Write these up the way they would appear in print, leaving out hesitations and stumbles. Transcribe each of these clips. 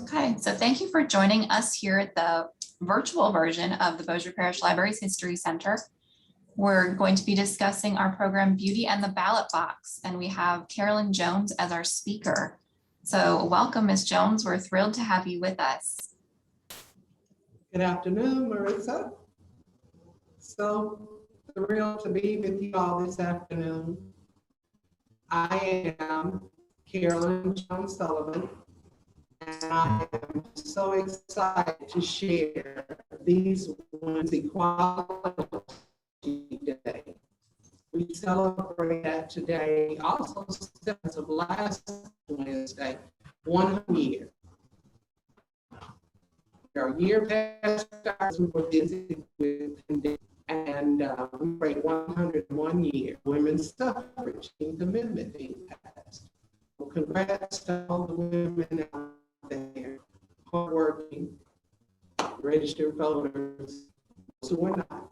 Okay, so thank you for joining us here at the virtual version of the Bossier Parish Library's History Center. We're going to be discussing our program Beauty and the Ballot Box, and we have Carolyn Jones as our speaker. So welcome, Ms. Jones. We're thrilled to have you with us. Good afternoon, Marissa. So thrilled to be with you all this afternoon. I am Carolyn Jones Sullivan, and I am so excited to share these Women's Equality Day. We celebrate that today, also as of last Wednesday, 1 year. Our year past, we were busy with pandemic, and we celebrate 101 year women's suffrage amendment being passed. Well, congrats to all the women out there, hardworking, registered voters. Those who are not,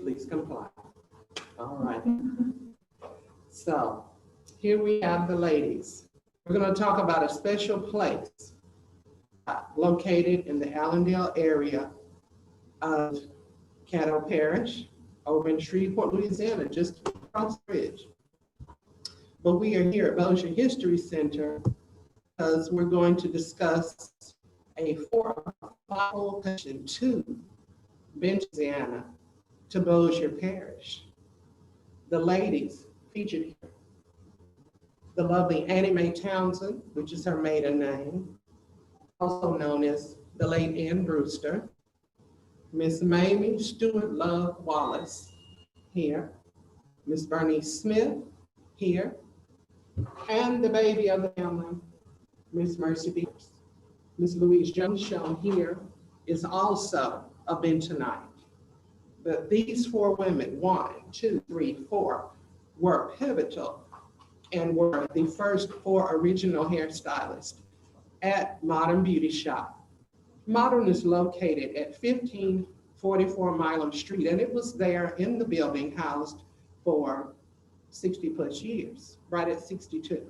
please comply. All right. So here we have the ladies. We're going to talk about a special place located in the Allendale area of Caddo Parish over in Shreveport, Louisiana, just across the bridge. But we are here at Bossier History Center because we're going to discuss a 4-5 location to Louisiana to Bossier Parish. The ladies featured here, the lovely Annie Mae Townsend, which is her maiden name, also known as the late Ann Brewster, Miss Mamie Stewart Love Wallace here, Miss Bernice Smith here, and the baby of the family, Miss Mercy Beers. Miss Louise Jones, shown here, is also a Bentonite. But these 4 women, 1, 2, 3, 4, were pivotal and were the first 4 original hairstylists at Modern Beauty Shop. Modern is located at 1544 Milam Street, and it was there in the building housed for 60 plus years, right at 62.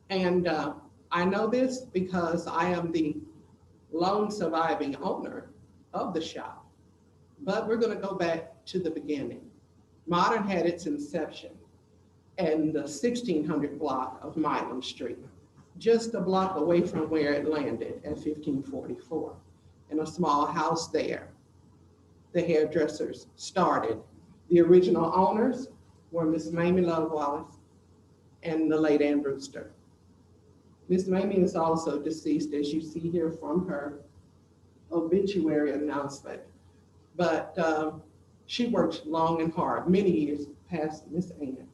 And I know this because I am the lone surviving owner of the shop, but we're going to go back to the beginning. Modern had its inception in the 1600 block of Milam Street, just a block away from where it landed at 1544, in a small house there. The hairdressers started. The original owners were Miss Mamie Love Wallace and the late Ann Brewster. Miss Mamie is also deceased, as you see here from her obituary announcement, but she worked long and hard, many years past Miss Ann.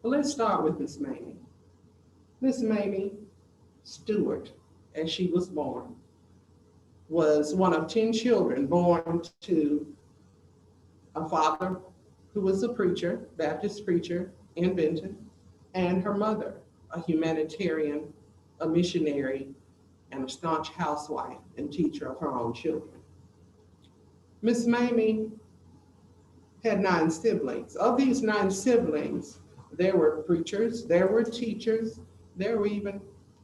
But let's start with Miss Mamie. Miss Mamie Stewart, as she was born, was one of 10 children born to a father who was a preacher, Baptist preacher in Benton, and her mother, a humanitarian, a missionary, and a staunch housewife and teacher of her own children. Miss Mamie had 9 siblings. Of these 9 siblings, there were preachers, there were teachers, there were even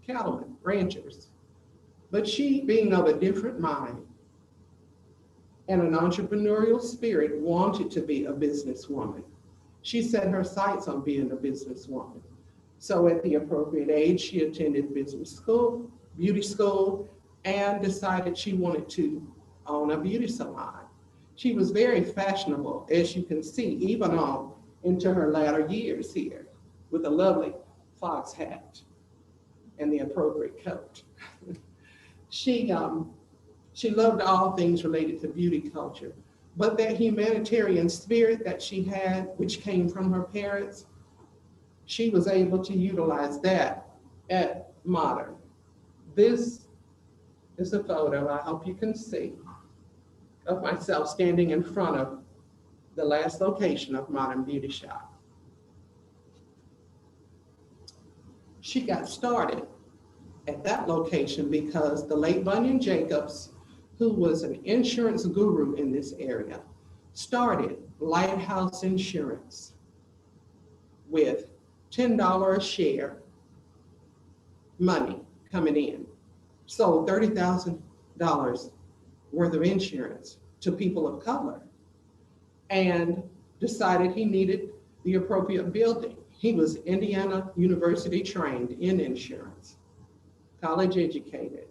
cattlemen, ranchers. But she, being of a different mind and an entrepreneurial spirit, wanted to be a businesswoman. She set her sights on being a businesswoman. So at the appropriate age, she attended business school, beauty school, and decided she wanted to own a beauty salon. She was very fashionable, as you can see, even on into her latter years here, with a lovely fox hat and the appropriate coat. She loved all things related to beauty culture, but that humanitarian spirit that she had, which came from her parents, she was able to utilize that at Modern. This is a photo, I hope you can see, of myself standing in front of the last location of Modern Beauty Shop. She got started at that location because the late Bunyan Jacobs, who was an insurance guru in this area, started Lighthouse Insurance with $10 a share money coming in sold $30,000 worth of insurance to people of color and decided he needed the appropriate building. He was Indiana University trained in insurance, college educated,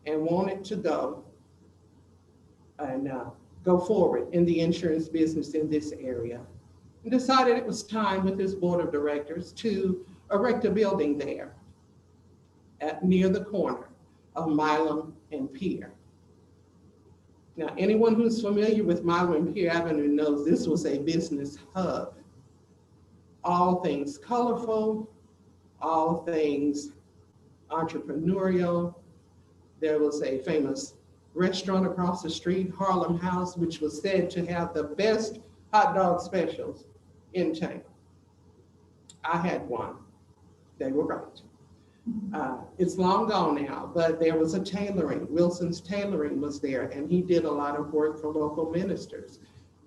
and wanted to go and go forward in the insurance business in this area. And decided it was time with his board of directors to erect a building there near the corner of Milam and Pier. Now, anyone who's familiar with Milam and Pier Avenue knows this was a business hub. All things colorful, all things entrepreneurial. There was a famous restaurant across the street, Harlem House, which was said to have the best hot dog specials in town. I had one. They were right. It's long gone now, but there was a tailoring. Wilson's Tailoring was there, and he did a lot of work for local ministers.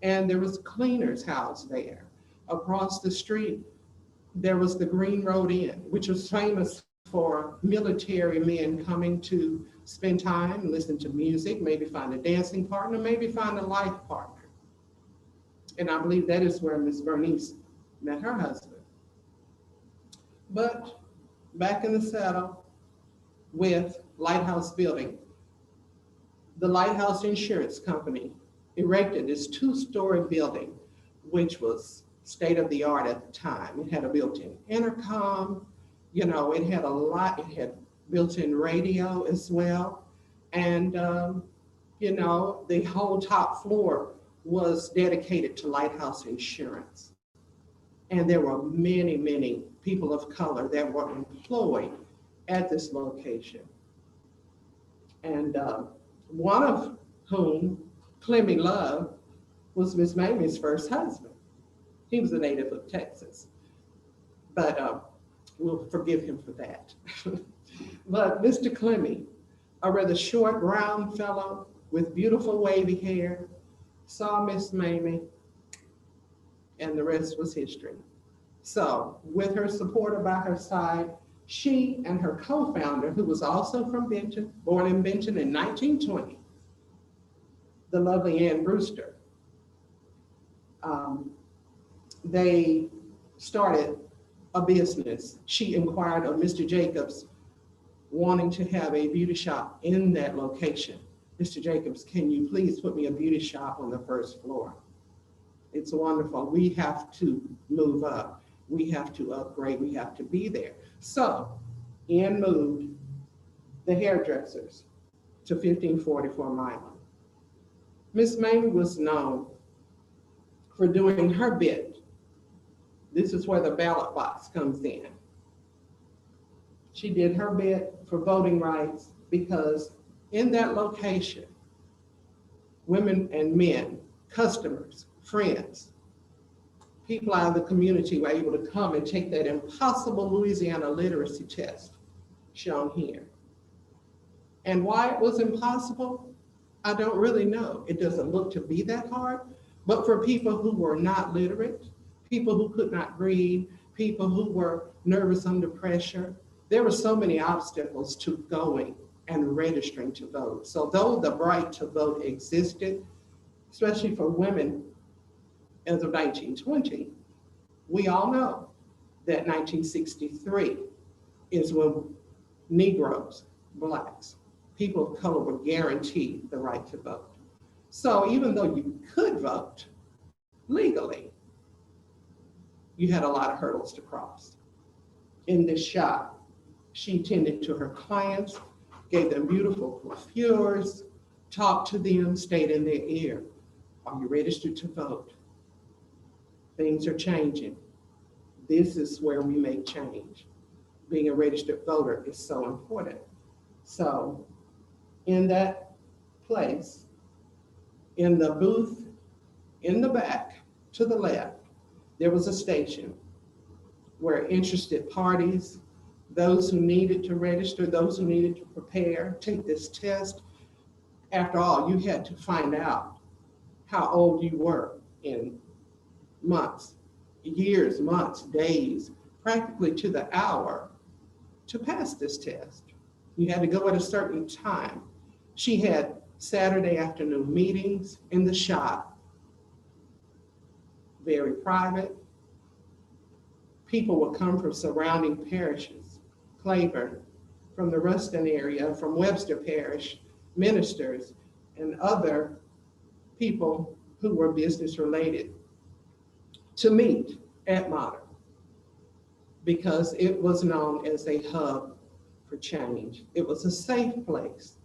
And there was Cleaner's House there. Across the street, there was the Green Road Inn, which was famous for military men coming to spend time, listen to music, maybe find a dancing partner, maybe find a life partner. And I believe that is where Miss Bernice met her husband. But back in the saddle with Lighthouse Building, the Lighthouse Insurance Company erected this 2-story building, which was state of the art at the time. It had a built-in intercom, you know, it had a lot, it had built-in radio as well. And, you know, the whole top floor was dedicated to Lighthouse Insurance. And there were many, many people of color that were employed at this location. And one of whom, Clemmy Love, was Miss Mamie's first husband. He was a native of Texas, but we'll forgive him for that. But Mr. Clemmy, a rather short, round fellow with beautiful wavy hair, saw Miss Mamie, and the rest was history. So with her supporter by her side, she and her co-founder, who was also from Benton, born in Benton in 1920, the lovely Ann Brewster, they started a business. She inquired of Mr. Jacobs wanting to have a beauty shop in that location. Mr. Jacobs, can you please put me a beauty shop on the first floor? It's wonderful. We have to move up. We have to upgrade. We have to be there. So Ann moved the hairdressers to 1544 Milam. Miss Mamie was known for doing her bit. This is where the ballot box comes in. She did her bit for voting rights because in that location, women and men, customers, friends, people out of the community were able to come and take that impossible Louisiana literacy test shown here. And why it was impossible, I don't really know. It doesn't look to be that hard, but for people who were not literate, people who could not read, people who were nervous under pressure, there were so many obstacles to going and registering to vote. So though the right to vote existed, especially for women as of 1920, we all know that 1963 is when Negroes, Blacks, people of color were guaranteed the right to vote. So even though you could vote legally, you had a lot of hurdles to cross. In this shop, she tended to her clients, gave them beautiful coiffures, talked to them, stayed in their ear. Are you registered to vote? Things are changing. This is where we make change. Being a registered voter is so important. So in that place, in the booth, in the back, to the left, there was a station where interested parties, those who needed to register, those who needed to prepare, take this test. After all, you had to find out how old you were in months, years, months, days, practically to the hour to pass this test. You had to go at a certain time. She had Saturday afternoon meetings in the shop, very private. People would come from surrounding parishes, Claiborne, from the Ruston area, from Webster Parish, ministers, and other people who were business related to meet at Modern, because it was known as a hub for change. It was a safe place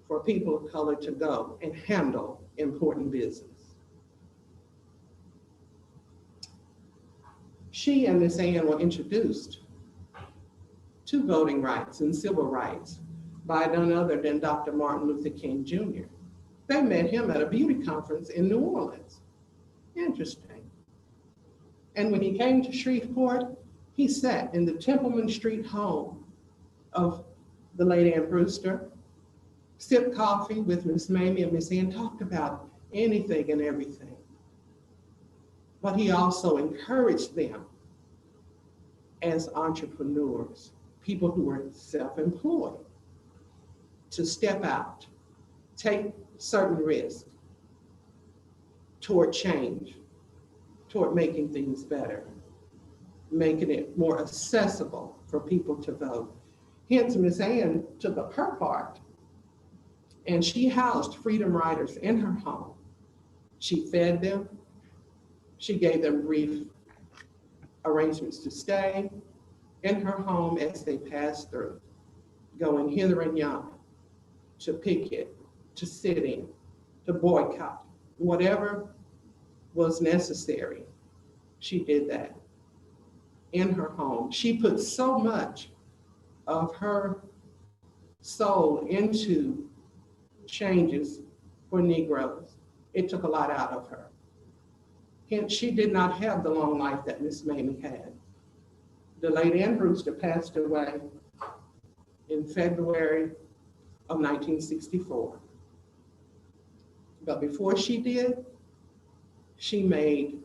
for people of color to go and handle important business. She and Miss Ann were introduced to voting rights and civil rights by none other than Dr. Martin Luther King Jr. They met him at a beauty conference in New Orleans. Interesting. And when he came to Shreveport, he sat in the Templeman Street home of the late Ann Brewster, sipped coffee with Miss Mamie and Miss Ann, talked about anything and everything. But he also encouraged them as entrepreneurs, people who were self-employed, to step out, take certain risks toward change, toward making things better, making it more accessible for people to vote. Hence, Miss Ann took up her part, and she housed freedom riders in her home. She fed them. She gave them brief arrangements to stay in her home as they passed through, going hither and yon, to picket, to sit in, to boycott, whatever was necessary. She did that in her home. She put so much of her soul into changes for Negroes. It took a lot out of her. Hence, she did not have the long life that Miss Mamie had. The late Ann Brewster passed away in February of 1964. But before she did, she made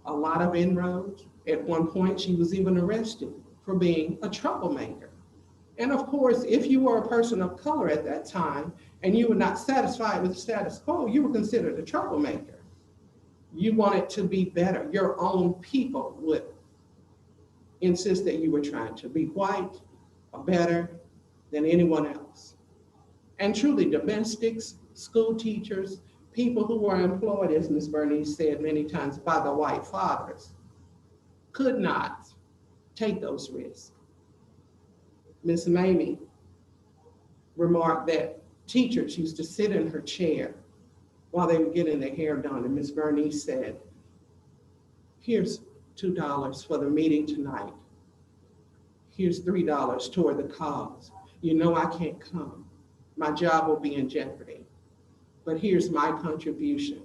a lot of inroads. At one point, she was even arrested for being a troublemaker. And of course, if you were a person of color at that time and you were not satisfied with the status quo, you were considered a troublemaker. You wanted to be better. Your own people would insist that you were trying to be white or better than anyone else. And truly, domestics, school teachers, people who were employed, as Ms. Bernice said many times, by the white fathers, could not take those risks. Ms. Mamie remarked that teachers used to sit in her chair while they were getting their hair done. And Ms. Bernice said, here's $2 for the meeting tonight. Here's $3 toward the cause. You know I can't come. My job will be in jeopardy. But here's my contribution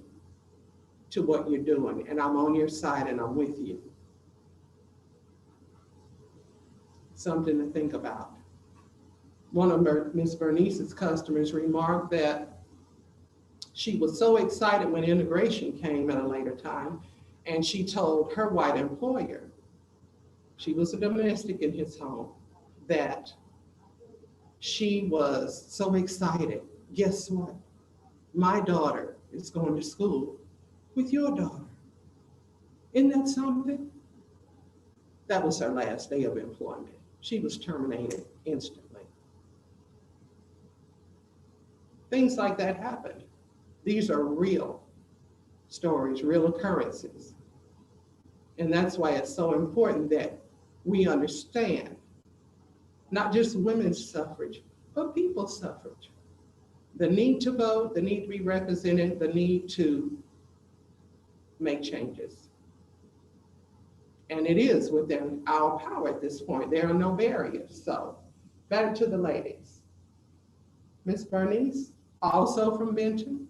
to what you're doing. And I'm on your side and I'm with you. Something to think about. One of Ms. Bernice's customers remarked that she was so excited when integration came at a later time, and she told her white employer, she was a domestic in his home, that she was so excited. Guess what? My daughter is going to school with your daughter. Isn't that something? That was her last day of employment. She was terminated instantly. Things like that happened. These are real stories, real occurrences. And that's why it's so important that we understand not just women's suffrage, but people's suffrage. The need to vote, the need to be represented, the need to make changes. And it is within our power at this point. There are no barriers. So back to the ladies. Miss Bernice, also from Benton,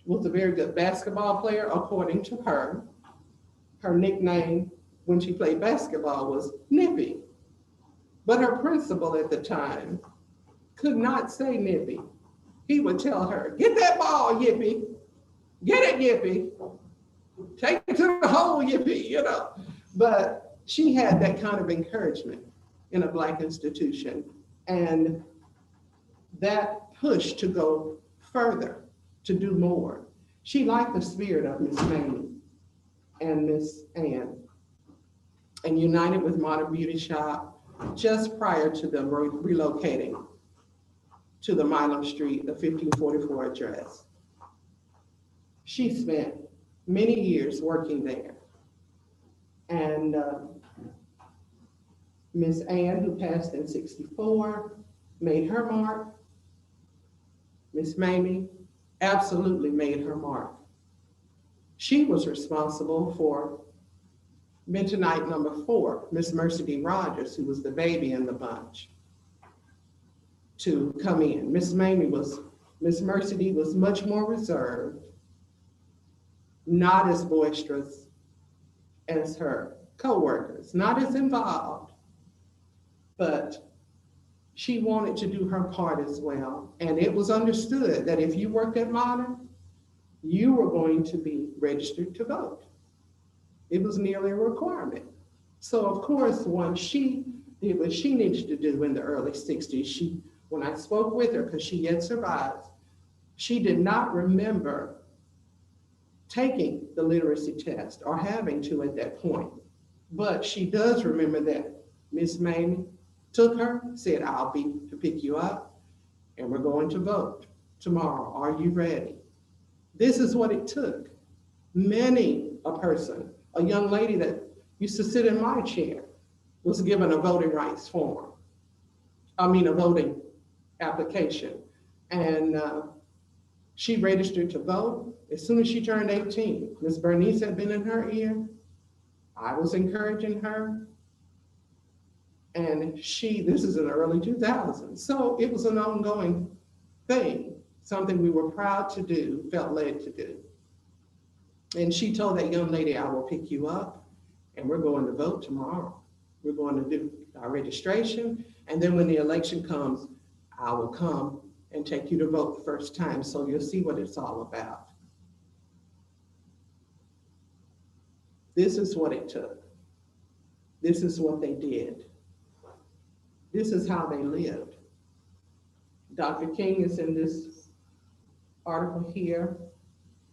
was a very good basketball player, according to her. Her nickname when she played basketball was Nippy. But her principal at the time could not say Nippy. He would tell her, get that ball, Yippy. Get it, Yippy. Take it to the hole, Yippy, you know. But she had that kind of encouragement in a Black institution. And that push to go further, to do more. She liked the spirit of Miss Mamie and Miss Ann, and united with Modern Beauty Shop just prior to them relocating to the Milam Street, the 1544 address. She spent many years working there. And Miss Ann, who passed in '64, made her mark. Miss Mamie absolutely made her mark. She was responsible for Bentonite number 4, Miss Mercy D. Rogers, who was the baby in the bunch, to come in. Miss Mercy D was much more reserved, not as boisterous as her co-workers, not as involved, but she wanted to do her part as well. And it was understood that if you worked at Modern, you were going to be registered to vote. It was nearly a requirement. So of course, once she did what she needed to do in the early 60s, when I spoke with her, because she yet survived, she did not remember taking the literacy test or having to at that point. But she does remember that Miss Mamie took her, said, I'll be to pick you up, and we're going to vote tomorrow. Are you ready? This is what it took. Many a young lady that used to sit in my chair was given a voting rights form. A voting application. And she registered to vote as soon as she turned 18. Ms. Bernice had been in her ear. I was encouraging her. And this is in the early 2000s. So it was an ongoing thing, something we were proud to do, felt led to do. And she told that young lady, I will pick you up and we're going to vote tomorrow. We're going to do our registration. And then when the election comes, I will come and take you to vote the first time. So you'll see what it's all about. This is what it took. This is what they did. This is how they lived. Dr. King is in this article here,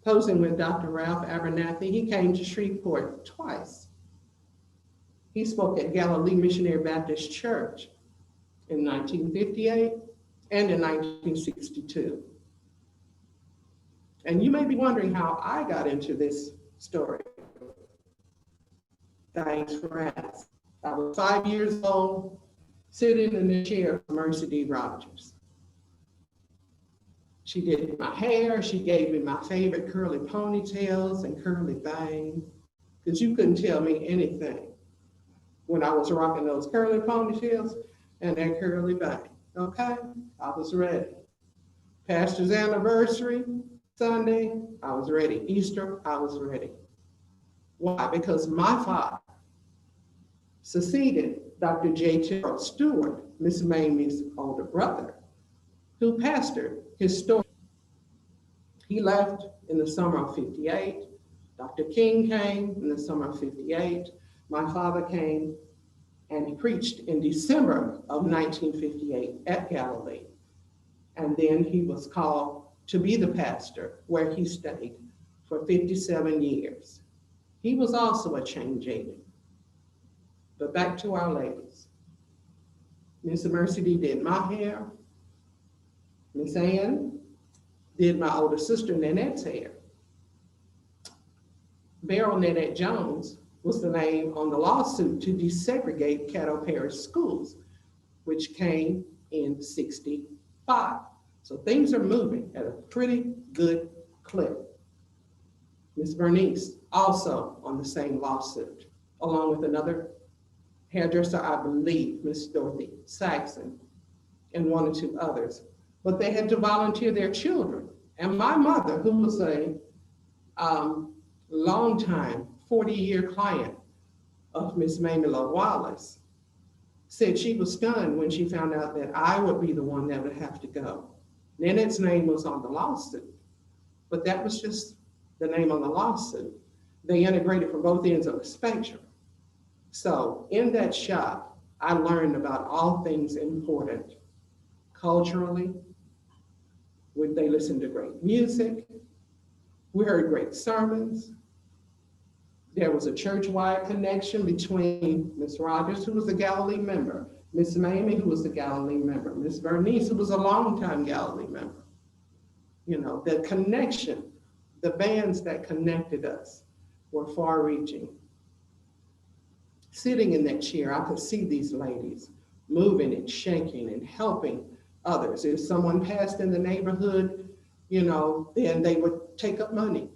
posing with Dr. Ralph Abernathy. He came to Shreveport twice. He spoke at Galilee Missionary Baptist Church in 1958 and in 1962. And you may be wondering how I got into this story. Thanks for asking. I was 5 years old, sitting in the chair of Mercy D. Rogers. She did my hair. She gave me my favorite curly ponytails and curly bangs, because you couldn't tell me anything when I was rocking those curly ponytails and that curly bang. Okay, I was ready. Pastor's anniversary, Sunday, I was ready. Easter, I was ready. Why? Because my father succeeded Dr. J. Terrell Stewart, Miss Mamie's older brother, who pastored his store. He left in the summer of '58. Dr. King came in the summer of '58. My father came and he preached in December of 1958 at Galilee. And then he was called to be the pastor, where he stayed for 57 years. He was also a change agent. But back to our ladies. Miss Mercy D did my hair. Miss Ann did my older sister Nanette's hair. Beryl Nanette Jones was the name on the lawsuit to desegregate Caddo Parish schools, which came in '65. So things are moving at a pretty good clip. Miss Bernice also on the same lawsuit, along with another hairdresser, I believe, Miss Dorothy Saxon, and one or two others. But they had to volunteer their children. And my mother, who was a long-time 40-year client of Miss Mamie Love Wallace, said she was stunned when she found out that I would be the one that would have to go. Nanette's name was on the lawsuit, but that was just the name on the lawsuit. They integrated from both ends of the spectrum. So in that shop, I learned about all things important culturally. They listened to great music. We heard great sermons. There was a church-wide connection between Miss Rogers, who was a Galilee member, Miss Mamie, who was a Galilee member, Miss Bernice, who was a longtime Galilee member. You know, the connection, the bands that connected us were far-reaching. Sitting in that chair, I could see these ladies moving and shaking and helping others. If someone passed in the neighborhood, you know, then they would take up money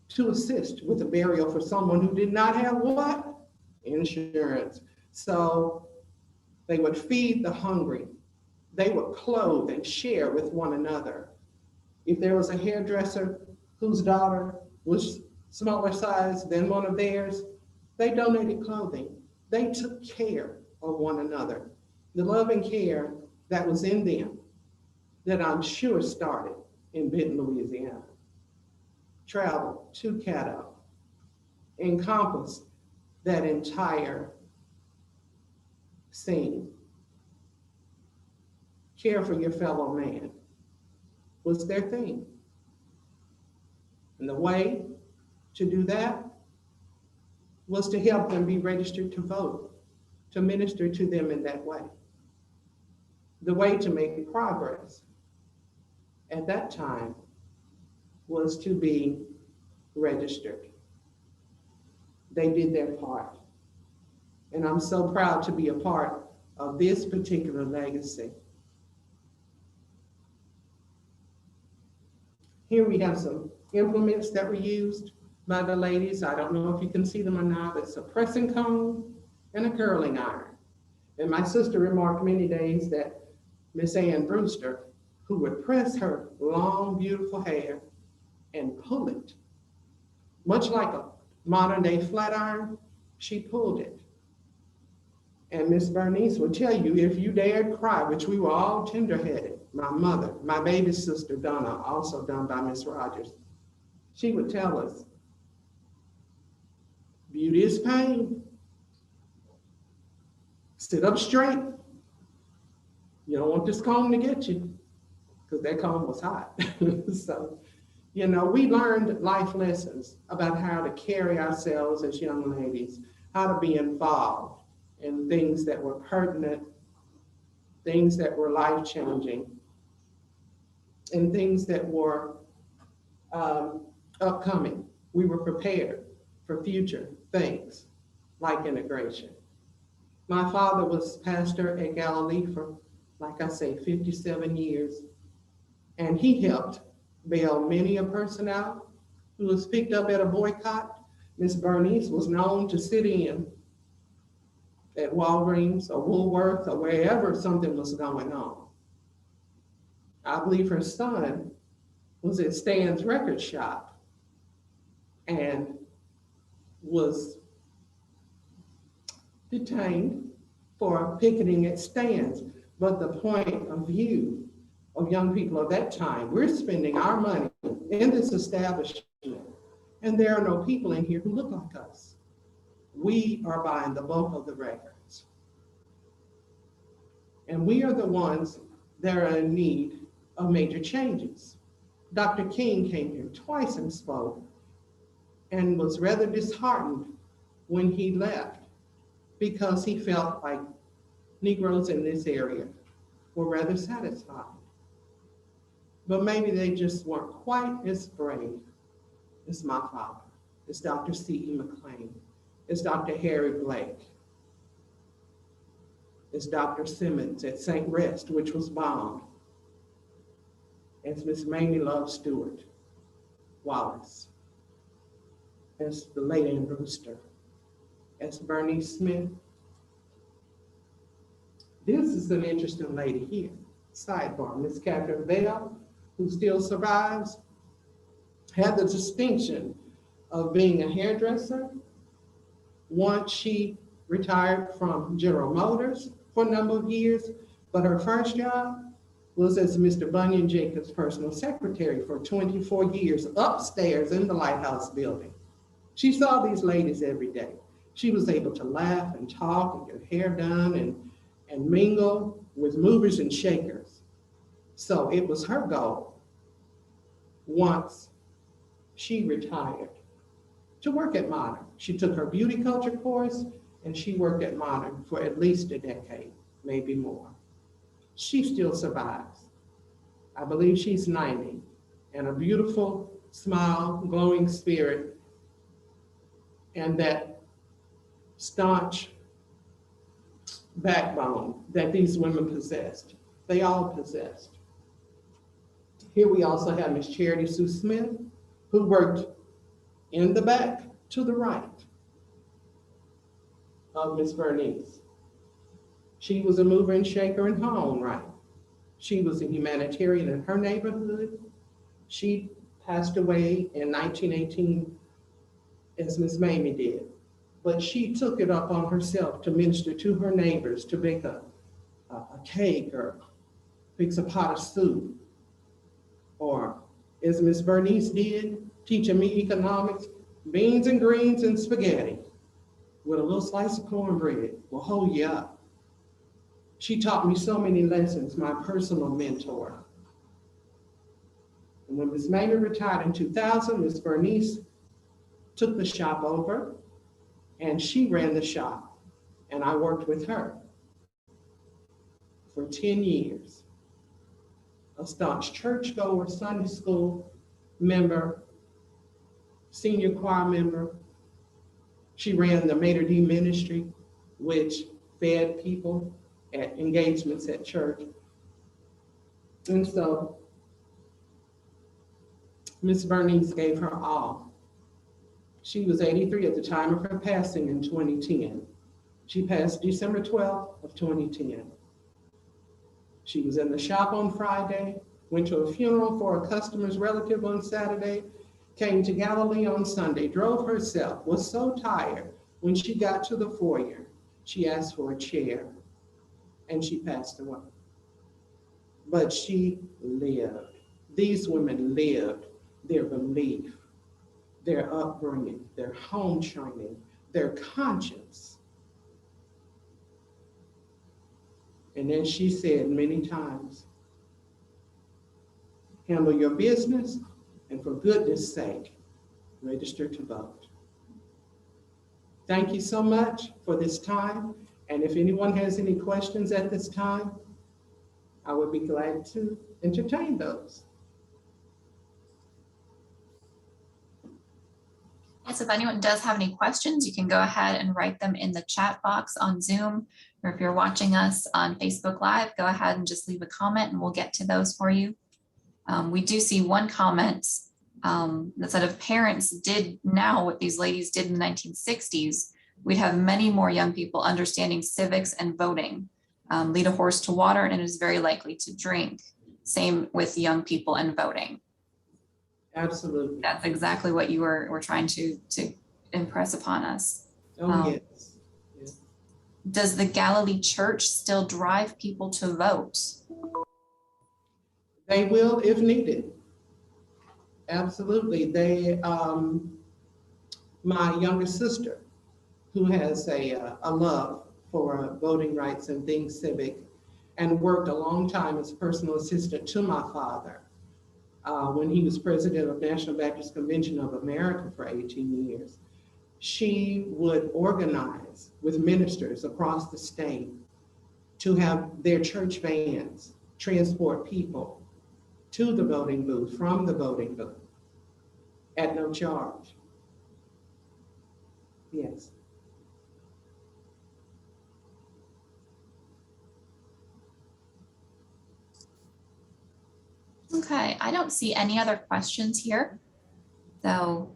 to assist with a burial for someone who did not have what? Insurance. So they would feed the hungry. They would clothe and share with one another. If there was a hairdresser whose daughter was smaller size than one of theirs, they donated clothing. They took care of one another. The love and care that was in them, that I'm sure started in Benton, Louisiana, traveled to Caddo, encompassed that entire scene. Care for your fellow man was their thing. And the way to do that was to help them be registered to vote, to minister to them in that way. The way to make progress at that time was to be registered. They did their part. And I'm so proud to be a part of this particular legacy. Here we have some implements that were used by the ladies. I don't know if you can see them or not. It's a pressing comb and a curling iron. And my sister remarked many days that Miss Ann Brewster, who would press her long, beautiful hair and pull it, much like a modern day flat iron, she pulled it. And Miss Bernice would tell you, if you dared cry, which we were all tender-headed, my mother, my baby sister Donna, also done by Miss Rogers, she would tell us, beauty is pain. Sit up straight. You don't want this comb to get you, because that comb was hot. So, you know, we learned life lessons about how to carry ourselves as young ladies, how to be involved in things that were pertinent, things that were life-changing, and things that were upcoming. We were prepared for future things like integration. My father was pastor at Galilee for, like I say, 57 years, and he helped bail many a person out who was picked up at a boycott. Miss Bernice was known to sit in at Walgreens or Woolworth or wherever something was going on. I believe her son was at Stan's record shop and was detained for picketing at Stan's. But the point of view of young people of that time, we're spending our money in this establishment, and there are no people in here who look like us. We are buying the bulk of the records. And we are the ones that are in need of major changes. Dr. King came here twice and spoke and was rather disheartened when he left because he felt like Negroes in this area were rather satisfied. But maybe they just weren't quite as brave as my father, as Dr. C.E. McLean, as Dr. Harry Blake, as Dr. Simmons at St. Rest, which was bombed, as Miss Mamie Love Stewart Wallace, as the late Ann Brewster, as Bernice Smith. This is an interesting lady here. Sidebar, Miss Catherine Bell, who still survives, had the distinction of being a hairdresser. Once she retired from General Motors for a number of years, but her first job was as Mr. Bunyan Jacobs' personal secretary for 24 years upstairs in the Lighthouse building. She saw these ladies every day. She was able to laugh and talk and get her hair done and and mingle with movers and shakers. So it was her goal, once she retired, to work at Modern. She took her beauty culture course and she worked at Modern for at least a decade, maybe more. She still survives. I believe she's 90, and a beautiful smile, glowing spirit, and that staunch backbone that these women possessed. They all possessed. Here we also have Miss Charity Sue Smith, who worked in the back to the right of Miss Bernice. She was a mover and shaker in her own right. She was a humanitarian in her neighborhood. She passed away in 1918, as Miss Mamie did. But she took it upon herself to minister to her neighbors, to bake a cake or fix a pot of soup. Or, as Miss Bernice did, teaching me economics, beans and greens and spaghetti with a little slice of cornbread will hold you up. She taught me so many lessons, my personal mentor. And when Miss Mamie retired in 2000, Miss Bernice took the shop over and she ran the shop. And I worked with her for 10 years. A staunch churchgoer, Sunday school member, senior choir member. She ran the Mater D ministry, which fed people at engagements at church. And so Miss Bernice gave her all. She was 83 at the time of her passing in 2010. She passed December 12th of 2010. She was in the shop on Friday, went to a funeral for a customer's relative on Saturday, came to Galilee on Sunday, drove herself, was so tired when she got to the foyer, she asked for a chair and she passed away. But she lived. These women lived their belief, their upbringing, their home training, their conscience. And then she said many times, handle your business, and for goodness sake, register to vote. Thank you so much for this time. And if anyone has any questions at this time, I would be glad to entertain those. Yes, if anyone does have any questions, you can go ahead and write them in the chat box on Zoom, or if you're watching us on Facebook Live, go ahead and just leave a comment and we'll get to those for you. We do see one comment that said if parents did now what these ladies did in the 1960s, we'd have many more young people understanding civics and voting. Lead a horse to water and it is very likely to drink. Same with young people and voting. Absolutely. That's exactly what you were trying to impress upon us. Oh, yes. Yes. Does the Galilee Church still drive people to vote? They will if needed. Absolutely. They, my younger sister, who has a love for voting rights and things civic, and worked a long time as personal assistant to my father when he was president of National Baptist Convention of America for 18 years. She would organize with ministers across the state to have their church vans transport people to the voting booth, from the voting booth, at no charge. Yes. Okay, I don't see any other questions here. So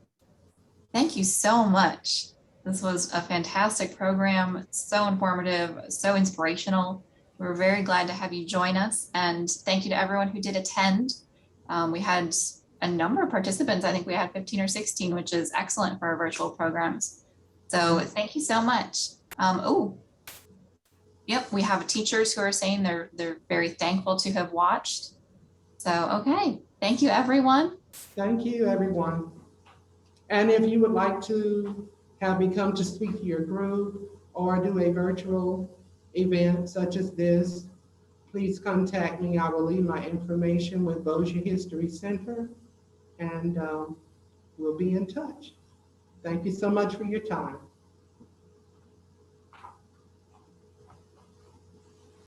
thank you so much. This was a fantastic program, so informative, so inspirational. We're very glad to have you join us, and thank you to everyone who did attend. We had a number of participants. I think we had 15 or 16, which is excellent for our virtual programs. So thank you so much. Yep, we have teachers who are saying they're very thankful to have watched. So, okay, thank you, everyone. Thank you, everyone. And if you would like to have me come to speak to your group or do a virtual event such as this, please contact me. I will leave my information with Bossier History Center, and we'll be in touch. Thank you so much for your time.